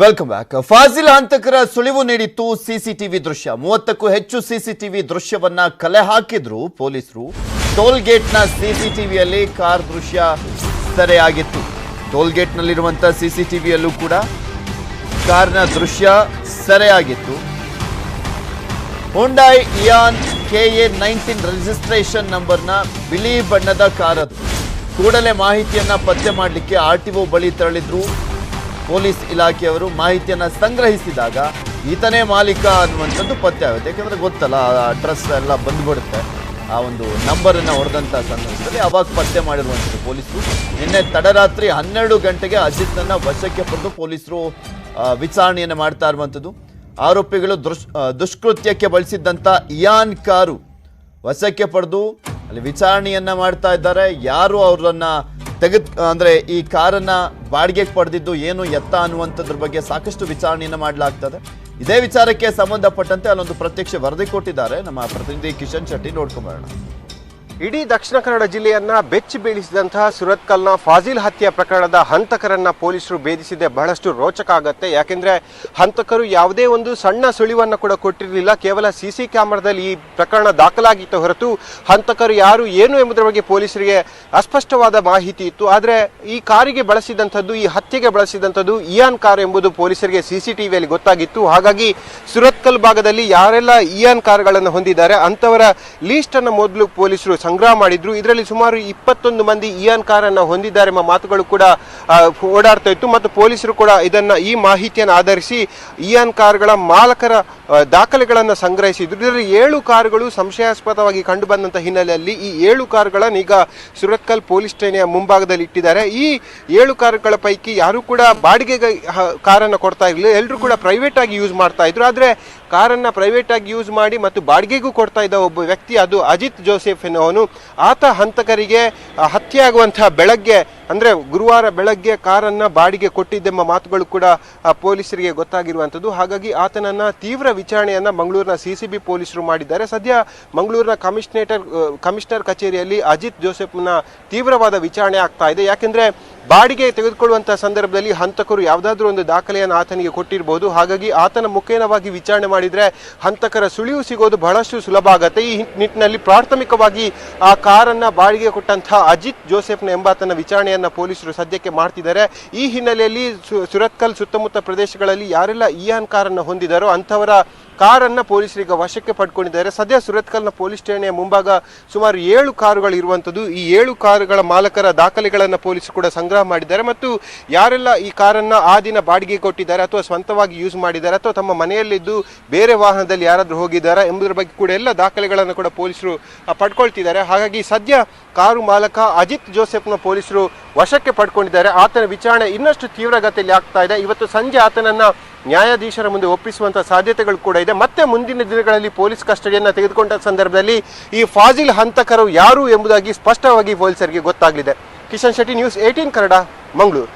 Welcome back. Faasil ಹಂತಕರ ಸುಳಿವು ನೀಡಿತ್ತು CCTV ದೃಶ್ಯ. 30ಕ್ಕೂ ಹೆಚ್ಚು ಸಿಸಿಟಿವಿ ದೃಶ್ಯವನ್ನ ಕಲೆ ಹಾಕಿದ್ರು ಪೊಲೀಸರು. ಟೋಲ್ ಗೇಟ್ನ ಸಿಸಿಟಿವಿಯಲ್ಲಿ ಕಾರ್ ದೃಶ್ಯ ಸೆರೆಯಾಗಿತ್ತು. ಟೋಲ್ ಗೇಟ್ನಲ್ಲಿರುವಂತಹ ಸಿಸಿಟಿವಿಯಲ್ಲೂ ಕೂಡ ಕಾರ್ನ ದೃಶ್ಯ ಸೆರೆಯಾಗಿತ್ತು. ಹುಂಡೈ ಇಯಾನ್ KA19 ರಿಜಿಸ್ಟ್ರೇಷನ್ ನಂಬರ್ನ ಬಿಳಿ ಬಣ್ಣದ ಕಾರ್ ಅದು. ಕೂಡಲೇ ಮಾಹಿತಿಯನ್ನ ಪತ್ತೆ ಮಾಡಲಿಕ್ಕೆ RTO ಬಳಿ ತೆರಳಿದ್ರು ಪೊಲೀಸ್ ಇಲಾಖೆಯವರು. ಮಾಹಿತಿಯನ್ನ ಸಂಗ್ರಹಿಸಿದಾಗ ಈತನೇ ಮಾಲೀಕ ಅನ್ನುವಂಥದ್ದು ಪತ್ತೆ ಆಗುತ್ತೆ. ಯಾಕಂದ್ರೆ ಗೊತ್ತಲ್ಲ, ಅಡ್ರೆಸ್ ಎಲ್ಲ ಬಂದ್ಬಿಡುತ್ತೆ ಆ ಒಂದು ನಂಬರನ್ನು ಹೊಡೆದಂಥ ಸಂದರ್ಭದಲ್ಲಿ. ಅವಾಗ ಪತ್ತೆ ಮಾಡಿರುವಂಥದ್ದು ಪೊಲೀಸರು. ನಿನ್ನೆ ತಡರಾತ್ರಿ 12 ಗಂಟೆಗೆ ಅಜಿತ್ನನ್ನ ವಶಕ್ಕೆ ಪಡೆದು ಪೊಲೀಸರು ವಿಚಾರಣೆಯನ್ನು ಮಾಡ್ತಾ ಇರುವಂಥದ್ದು. ಆರೋಪಿಗಳು ದುಷ್ಕೃತ್ಯಕ್ಕೆ ಬಳಸಿದ್ದಂಥ ಇಯಾನ್ ಕಾರು ವಶಕ್ಕೆ ಪಡೆದು ಅಲ್ಲಿ ವಿಚಾರಣೆಯನ್ನ ಮಾಡ್ತಾ ಇದ್ದಾರೆ. ಯಾರು ಅವರನ್ನ ಅಂದ್ರೆ ಈ ಕಾರನ್ನ ಬಾಡಿಗೆಗೆ ಪಡೆದಿದ್ದು ಏನು ಎತ್ತ ಅನ್ನುವಂಥದ್ರ ಬಗ್ಗೆ ಸಾಕಷ್ಟು ವಿಚಾರಣೆಯನ್ನು ಮಾಡಲಾಗ್ತದೆ. ಇದೇ ವಿಚಾರಕ್ಕೆ ಸಂಬಂಧಪಟ್ಟಂತೆ ಅಲ್ಲೊಂದು ಪ್ರತ್ಯಕ್ಷ ವರದಿ ಕೊಟ್ಟಿದ್ದಾರೆ ನಮ್ಮ ಪ್ರತಿನಿಧಿ ಕಿಶನ್ ಶೆಟ್ಟಿ. ನೋಡ್ಕೊಂಬರೋಣ. ಇಡೀ ದಕ್ಷಿಣ ಕನ್ನಡ ಜಿಲ್ಲೆಯನ್ನ ಬೆಚ್ಚಿ ಬೀಳಿಸಿದಂತಹ ಸುರತ್ಕಲ್ನ ಫಾಜಿಲ್ ಹತ್ಯೆ ಪ್ರಕರಣದ ಹಂತಕರನ್ನ ಪೊಲೀಸರು ಭೇದಿಸಿದೆ ಬಹಳಷ್ಟು ರೋಚಕ ಆಗತ್ತೆ. ಯಾಕೆಂದ್ರೆ ಹಂತಕರು ಯಾವುದೇ ಒಂದು ಸಣ್ಣ ಸುಳಿವನ್ನ ಕೂಡ ಕೊಟ್ಟಿರಲಿಲ್ಲ. ಕೇವಲ CC ಕ್ಯಾಮೆರಾದಲ್ಲಿ ಈ ಪ್ರಕರಣ ದಾಖಲಾಗಿತ್ತು ಹೊರತು ಹಂತಕರು ಯಾರು ಏನು ಎಂಬುದರ ಬಗ್ಗೆ ಪೊಲೀಸರಿಗೆ ಅಸ್ಪಷ್ಟವಾದ ಮಾಹಿತಿ ಇತ್ತು. ಆದ್ರೆ ಈ ಕಾರಿಗೆ ಬಳಸಿದಂಥದ್ದು, ಈ ಹತ್ಯೆಗೆ ಬಳಸಿದಂಥದ್ದು ಇಯಾನ್ ಕಾರ್ ಎಂಬುದು ಪೊಲೀಸರಿಗೆ CCTVಯಲ್ಲಿ ಗೊತ್ತಾಗಿತ್ತು. ಹಾಗಾಗಿ ಸುರತ್ಕಲ್ ಭಾಗದಲ್ಲಿ ಯಾರೆಲ್ಲ ಇಯಾನ್ ಕಾರ್ಗಳನ್ನು ಹೊಂದಿದ್ದಾರೆ ಅಂತವರ ಲೀಸ್ಟ್ ಅನ್ನು ಮೊದಲು ಪೊಲೀಸರು ಸಂಗ್ರಹ ಮಾಡಿದ್ರು. ಇದರಲ್ಲಿ ಸುಮಾರು 21 ಮಂದಿ ಇಯಾನ್ ಕಾರನ್ನು ಹೊಂದಿದ್ದಾರೆ ಎಂಬ ಮಾತುಗಳು ಕೂಡ ಓಡಾಡ್ತಾ ಇತ್ತು. ಮತ್ತು ಪೊಲೀಸರು ಕೂಡ ಈ ಮಾಹಿತಿಯನ್ನು ಆಧರಿಸಿ ಇಯಾನ್ ಕಾರ್ಗಳ ಮಾಲಕರ ದಾಖಲೆಗಳನ್ನು ಸಂಗ್ರಹಿಸಿದ್ರು. ಇದರಲ್ಲಿ 7 ಕಾರುಗಳು ಸಂಶಯಾಸ್ಪದವಾಗಿ ಕಂಡು ಬಂದಂತ ಹಿನ್ನೆಲೆಯಲ್ಲಿ ಈ 7 ಕಾರುಗಳನ್ನು ಈಗ ಸುರತ್ಕಲ್ ಪೊಲೀಸ್ ಠಾಣೆಯ ಮುಂಭಾಗದಲ್ಲಿ ಇಟ್ಟಿದ್ದಾರೆ. ಈ 7 ಕಾರುಗಳ ಪೈಕಿ ಯಾರು ಕೂಡ ಬಾಡಿಗೆಗೆ ಕಾರನ್ನು ಕೊಡ್ತಾ ಇರಲಿಲ್ಲ. ಎಲ್ಲರೂ ಕೂಡ ಪ್ರೈವೇಟ್ ಆಗಿ ಯೂಸ್ ಮಾಡ್ತಾ ಇದ್ರು. ಆದ್ರೆ ಕಾರನ್ನ ಪ್ರೈವೇಟ್ ಆಗಿ ಯೂಸ್ ಮಾಡಿ ಮತ್ತು ಬಾಡಿಗೆಗೂ ಕೊಡ್ತಾ ಇದ್ದ ಒಬ್ಬ ವ್ಯಕ್ತಿ, ಅದು ಅಜಿತ್ ಜೋಸೆಫ್ ಎನ್ನುವನು. ಆತ ಹಂತಕರಿಗೆ ಹತ್ಯೆ ಆಗುವಂತಹ ಬೆಳಗ್ಗೆ ಅಂದ್ರೆ ಗುರುವಾರ ಬೆಳಗ್ಗೆ ಕಾರನ್ನ ಬಾಡಿಗೆ ಕೊಟ್ಟಿದ್ದೆಂಬ ಮಾತುಗಳು ಕೂಡ ಪೊಲೀಸರಿಗೆ ಗೊತ್ತಾಗಿರುವಂಥದ್ದು. ಹಾಗಾಗಿ ಆತನನ್ನ ತೀವ್ರ ವಿಚಾರಣೆಯನ್ನ ಮಂಗಳೂರಿನ CCB ಪೊಲೀಸರು ಮಾಡಿದ್ದಾರೆ. ಸದ್ಯ ಮಂಗಳೂರಿನ ಕಮಿಷನರ್ ಕಚೇರಿಯಲ್ಲಿ ಅಜಿತ್ ಜೋಸೆಫ್ನ ತೀವ್ರವಾದ ವಿಚಾರಣೆ ಆಗ್ತಾ ಇದೆ. ಯಾಕೆಂದ್ರೆ ಬಾಡಿಗೆ ತೆಗೆದುಕೊಳ್ಳುವಂತಹ ಸಂದರ್ಭದಲ್ಲಿ ಹಂತಕರು ಯಾವುದಾದ್ರೂ ಒಂದು ದಾಖಲೆಯನ್ನು ಆತನಿಗೆ ಕೊಟ್ಟಿರಬಹುದು. ಹಾಗಾಗಿ ಆತನ ಮುಖೇನವಾಗಿ ವಿಚಾರಣೆ ಮಾಡಿದ್ರೆ ಹಂತಕರ ಸುಳಿವು ಸಿಗೋದು ಬಹಳಷ್ಟು ಸುಲಭ ಆಗತ್ತೆ. ಈ ನಿಟ್ಟಿನಲ್ಲಿ ಪ್ರಾಥಮಿಕವಾಗಿ ಆ ಕಾರನ್ನ ಬಾಡಿಗೆ ಕೊಟ್ಟಂತಹ ಅಜಿತ್ ಜೋಸೆಫ್ನ ಎಂಬಾತನ ವಿಚಾರಣೆಯನ್ನ ಪೊಲೀಸರು ಸದ್ಯಕ್ಕೆ ಮಾಡ್ತಿದ್ದಾರೆ. ಈ ಹಿನ್ನೆಲೆಯಲ್ಲಿ ಸುರತ್ಕಲ್ ಸುತ್ತಮುತ್ತ ಪ್ರದೇಶಗಳಲ್ಲಿ ಯಾರೆಲ್ಲ ಇಯಾನ್ ಕಾರನ್ನು ಹೊಂದಿದಾರೋ ಅಂಥವರ ಕಾರನ್ನ ಪೊಲೀಸರಿಗೆ ವಶಕ್ಕೆ ಪಡ್ಕೊಂಡಿದ್ದಾರೆ. ಸದ್ಯ ಸುರತ್ಕಲ್ನ ಪೊಲೀಸ್ ಠಾಣೆಯ ಮುಂಭಾಗ ಸುಮಾರು 7 ಕಾರುಗಳು ಇರುವಂಥದ್ದು. ಈ 7 ಕಾರುಗಳ ಮಾಲಕರ ದಾಖಲೆಗಳನ್ನು ಪೊಲೀಸರು ಕೂಡ ಸಂಗ್ರಹ ಮಾಡಿದ್ದಾರೆ. ಮತ್ತು ಯಾರೆಲ್ಲ ಈ ಕಾರನ್ನ ಆ ದಿನ ಬಾಡಿಗೆ ಕೊಟ್ಟಿದ್ದಾರೆ ಅಥವಾ ಸ್ವಂತವಾಗಿ ಯೂಸ್ ಮಾಡಿದ್ದಾರೆ ಅಥವಾ ತಮ್ಮ ಮನೆಯಲ್ಲಿದ್ದು ಬೇರೆ ವಾಹನದಲ್ಲಿ ಯಾರಾದರೂ ಹೋಗಿದ್ದಾರೆ ಎಂಬುದರ ಬಗ್ಗೆ ಕೂಡ ಎಲ್ಲ ದಾಖಲೆಗಳನ್ನು ಕೂಡ ಪೊಲೀಸರು ಪಡ್ಕೊಳ್ತಿದ್ದಾರೆ. ಹಾಗಾಗಿ ಸದ್ಯ ಕಾರು ಮಾಲಕ ಅಜಿತ್ ಜೋಸೆಫ್ನ ಪೊಲೀಸರು ವಶಕ್ಕೆ ಪಡ್ಕೊಂಡಿದ್ದಾರೆ. ಆತನ ವಿಚಾರಣೆ ಇನ್ನಷ್ಟು ತೀವ್ರಗತಿಯಲ್ಲಿ ಆಗ್ತಾ ಇದೆ. ಇವತ್ತು ಸಂಜೆ ಆತನನ್ನ ನ್ಯಾಯಾಧೀಶರ ಮುಂದೆ ಒಪ್ಪಿಸುವಂತಹ ಸಾಧ್ಯತೆಗಳು ಕೂಡ ಇದೆ. ಮತ್ತೆ ಮುಂದಿನ ದಿನಗಳಲ್ಲಿ ಪೊಲೀಸ್ ಕಸ್ಟಡಿಯನ್ನು ತೆಗೆದುಕೊಂಡ ಸಂದರ್ಭದಲ್ಲಿ ಈ ಫಾಜಿಲ್ ಹಂತಕರು ಯಾರು ಎಂಬುದಾಗಿ ಸ್ಪಷ್ಟವಾಗಿ ಪೊಲೀಸರಿಗೆ ಗೊತ್ತಾಗಲಿದೆ. ಕಿಶನ್ ಶೆಟ್ಟಿ, ನ್ಯೂಸ್ 18 ಕನ್ನಡ, ಮಂಗಳೂರು.